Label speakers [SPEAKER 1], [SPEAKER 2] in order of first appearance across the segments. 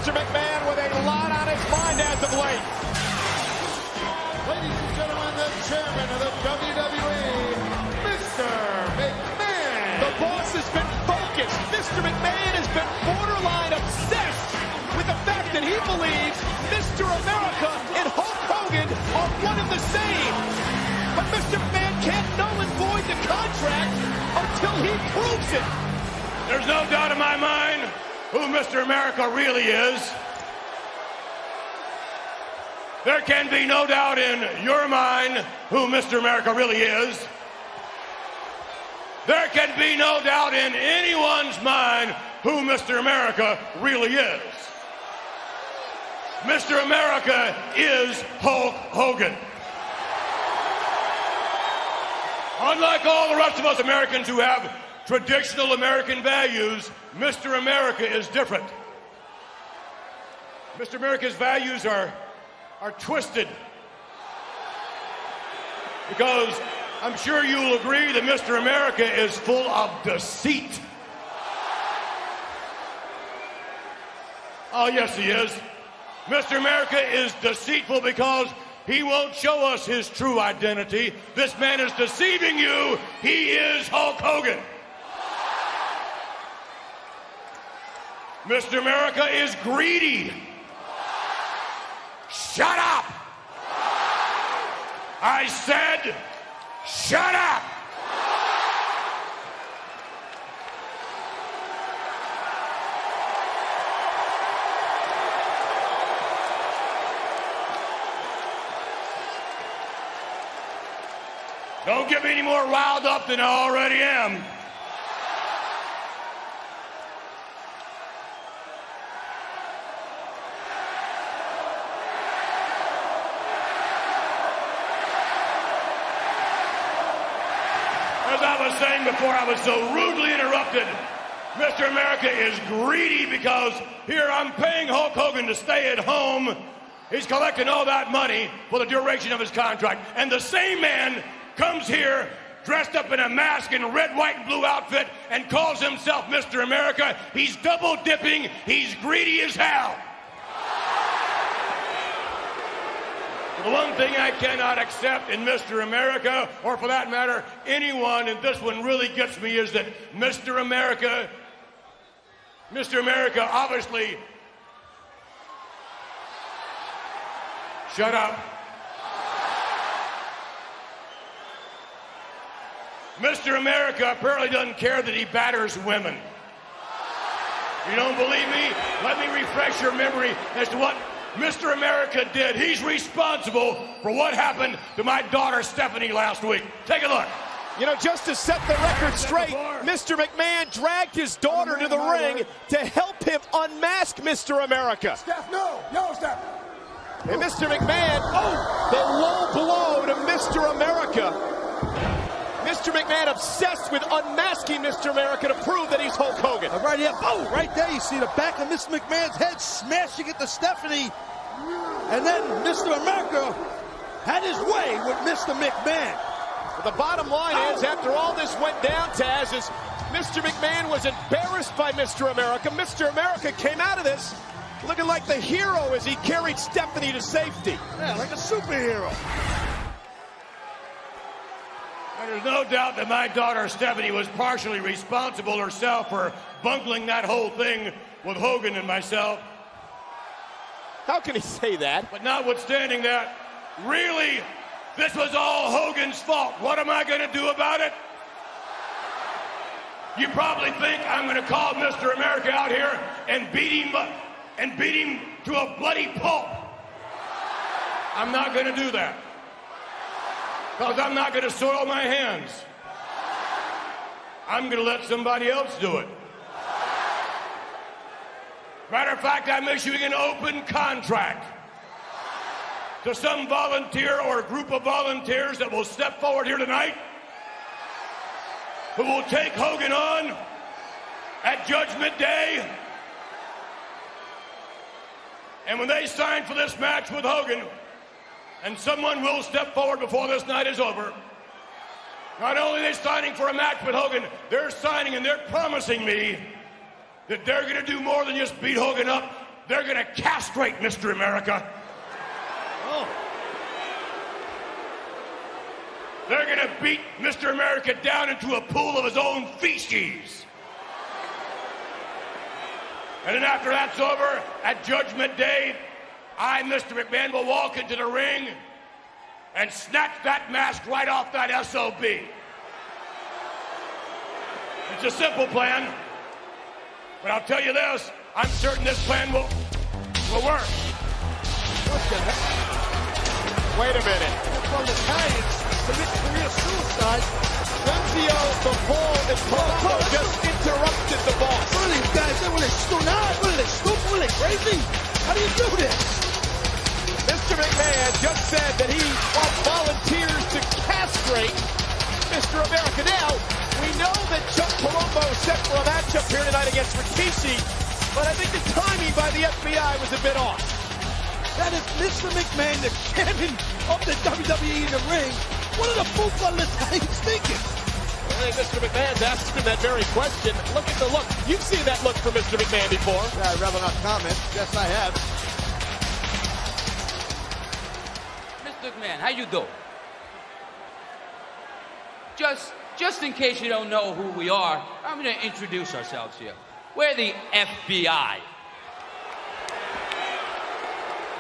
[SPEAKER 1] Mr. McMahon with a lot on his mind as of late.
[SPEAKER 2] Ladies and gentlemen, the chairman of the WWE, Mr. McMahon.
[SPEAKER 1] The boss has been focused. Mr. McMahon has been borderline obsessed with the fact that he believes Mr. America and Hulk Hogan are one and the same. But Mr. McMahon can't null and void the contract until he proves it.
[SPEAKER 3] There's no doubt in my mind who Mr. America really is. There can be no doubt in your mind who Mr. America really is. There can be no doubt in anyone's mind who Mr. America really is. Mr. America is Hulk Hogan. Unlike all the rest of us Americans who have traditional American values, Mr. America is different. Mr. America's values are twisted. Because I'm sure you'll agree that Mr. America is full of deceit. Oh, yes, he is. Mr. America is deceitful because he won't show us his true identity. This man is deceiving you. He is Hulk Hogan. Mr. America is greedy. Shut up! I said, shut up! Don't get me any more riled up than I already am. As I was saying before, I was so rudely interrupted. Mr. America is greedy because here I'm paying Hulk Hogan to stay at home. He's collecting all that money for the duration of his contract. And the same man comes here dressed up in a mask and red, white, and blue outfit and calls himself Mr. America. He's double dipping. He's greedy as hell. The one thing I cannot accept in Mr. America, or for that matter, anyone, and this one really gets me, is that Mr. America obviously, shut up. Mr. America apparently doesn't care that he batters women. You don't believe me? Let me refresh your memory as to what Mr. America did. He's responsible for what happened to my daughter Stephanie last week. Take a look.
[SPEAKER 1] You know, just to set the record straight, Mr. McMahon dragged his daughter to the ring to help him unmask Mr. America.
[SPEAKER 2] Steph, no, Steph.
[SPEAKER 1] And Mr. McMahon, the low blow to Mr. America. Mr. McMahon obsessed with unmasking Mr. America to prove that he's Hulk Hogan.
[SPEAKER 4] Right here, boom, right there, you see the back of Mr. McMahon's head smashing into Stephanie. And then Mr. America had his way with Mr. McMahon.
[SPEAKER 1] But the bottom line is, after all this went down, Taz, is Mr. McMahon was embarrassed by Mr. America. Mr. America came out of this looking like the hero as he carried Stephanie to safety.
[SPEAKER 4] Yeah, like a superhero.
[SPEAKER 3] There's no doubt that my daughter Stephanie was partially responsible herself for bungling that whole thing with Hogan and myself.
[SPEAKER 1] How can he say that?
[SPEAKER 3] But notwithstanding that, really, this was all Hogan's fault. What am I going to do about it? You probably think I'm going to call Mr. America out here and beat him to a bloody pulp. I'm not going to do that. Because I'm not going to soil my hands. I'm going to let somebody else do it. Matter of fact, I'm issuing an open contract to some volunteer or group of volunteers that will step forward here tonight, who will take Hogan on at Judgment Day. And when they sign for this match with Hogan, and someone will step forward before this night is over. Not only are they signing for a match with Hogan, they're signing and they're promising me that they're going to do more than just beat Hogan up. they're going to castrate Mr. America.
[SPEAKER 4] Oh.
[SPEAKER 3] They're going to beat Mr. America down into a pool of his own feces. And then after that's over, at Judgment Day, I, Mr. McMahon, will walk into the ring and snatch that mask right off that SOB. It's a simple plan, but I'll tell you this, I'm certain this plan will work.
[SPEAKER 1] Wait a minute.
[SPEAKER 4] From the Italians, commit career suicide.
[SPEAKER 1] Nunzio, the Bull, and Palumbo just interrupted the boss.
[SPEAKER 4] What are these guys? What are they stupid? What are they stupid? What are they crazy? How do you do this?
[SPEAKER 1] Mr. McMahon just said that he wants volunteers to castrate Mr. America. Now, we know that Chuck Palumbo is set for a matchup here tonight against Rikishi, but I think the timing by the FBI was a bit off.
[SPEAKER 4] That is Mr. McMahon, the champion of the WWE in the ring. What are the full-blooded Italians thinking?
[SPEAKER 1] I think Mr. McMahon's asked him that very question. Look at the look. You've seen that look from Mr. McMahon before.
[SPEAKER 4] I'd rather not comment. Yes, I have.
[SPEAKER 5] Mr. McMahon, how you doing? Just in case you don't know who we are, I'm going to introduce ourselves here. We're the FBI.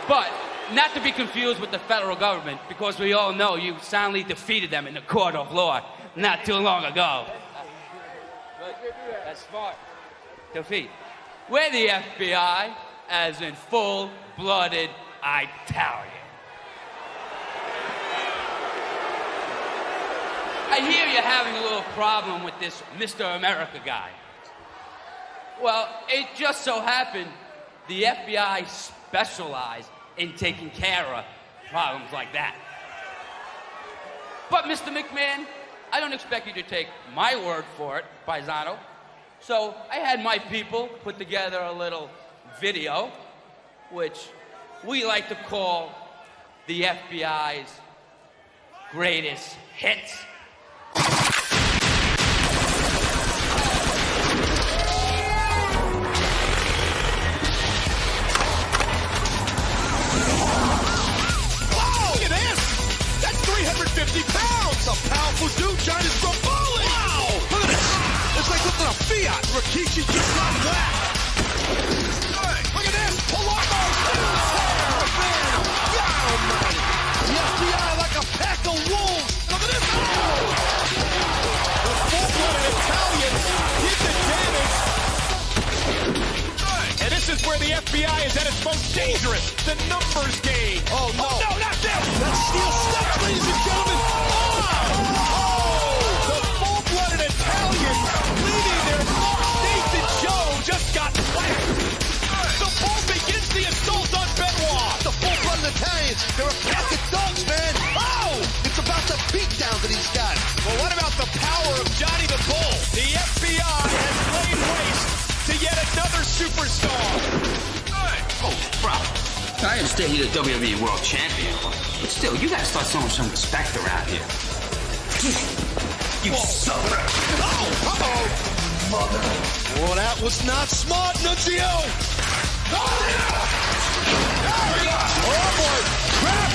[SPEAKER 5] But not to be confused with the federal government, because we all know you soundly defeated them in the court of law not too long ago. That's smart. Defeat. We're the FBI, as in full-blooded Italian. I hear you're having a little problem with this Mr. America guy. Well, it just so happened the FBI specialize in taking care of problems like that. But, Mr. McMahon, I don't expect you to take my word for it, paisano. So I had my people put together a little video, which we like to call the FBI's greatest hits.
[SPEAKER 1] Look at this! That's 350 pounds!
[SPEAKER 4] A powerful dude, China's from bowling! Wow! Look at this! It's like looking at a Fiat. Rikishi just got whacked.
[SPEAKER 1] Look at this! Palumbo!
[SPEAKER 4] The FBI like a pack of wolves. Look at this!
[SPEAKER 1] The full-blooded Italian did the damage. And this is where the FBI is at its most dangerous. The numbers game.
[SPEAKER 4] Oh, no.
[SPEAKER 1] Oh, no, not them!
[SPEAKER 4] That's steel steps, ladies and gentlemen.
[SPEAKER 1] The full-blooded Italian leading their mark. Nathan Joe just got whacked. The Bull begins the assault on Benoit.
[SPEAKER 4] The full-blooded Italians, they're a pack of dogs, man. Oh! It's about to beat down to these guys.
[SPEAKER 1] Well, what about the power of Johnny the Bull? The FBI has laid waste to yet another superstar.
[SPEAKER 6] Oh, bro. I understand you're the WWE World Champion, but still, you gotta start showing some respect around here. You suck.
[SPEAKER 1] Uh-oh.
[SPEAKER 6] Mother.
[SPEAKER 4] Well, that was not smart, Nunzio.
[SPEAKER 1] Oh, boy. Crap.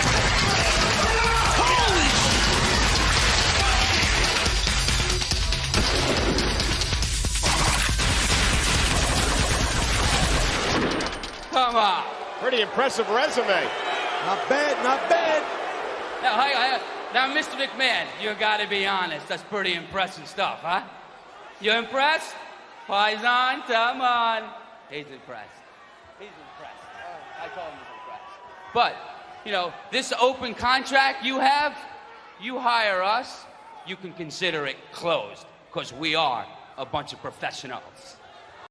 [SPEAKER 4] Holy!
[SPEAKER 5] Come on.
[SPEAKER 1] Pretty impressive resume.
[SPEAKER 4] Not bad, not bad.
[SPEAKER 5] Now, Mr. McMahon, you gotta be honest. That's pretty impressive stuff, huh? You impressed? Paisan, come on. He's impressed. He's impressed. I told him he's impressed. But, you know, this open contract you have, you hire us, you can consider it closed, because we are a bunch of professionals.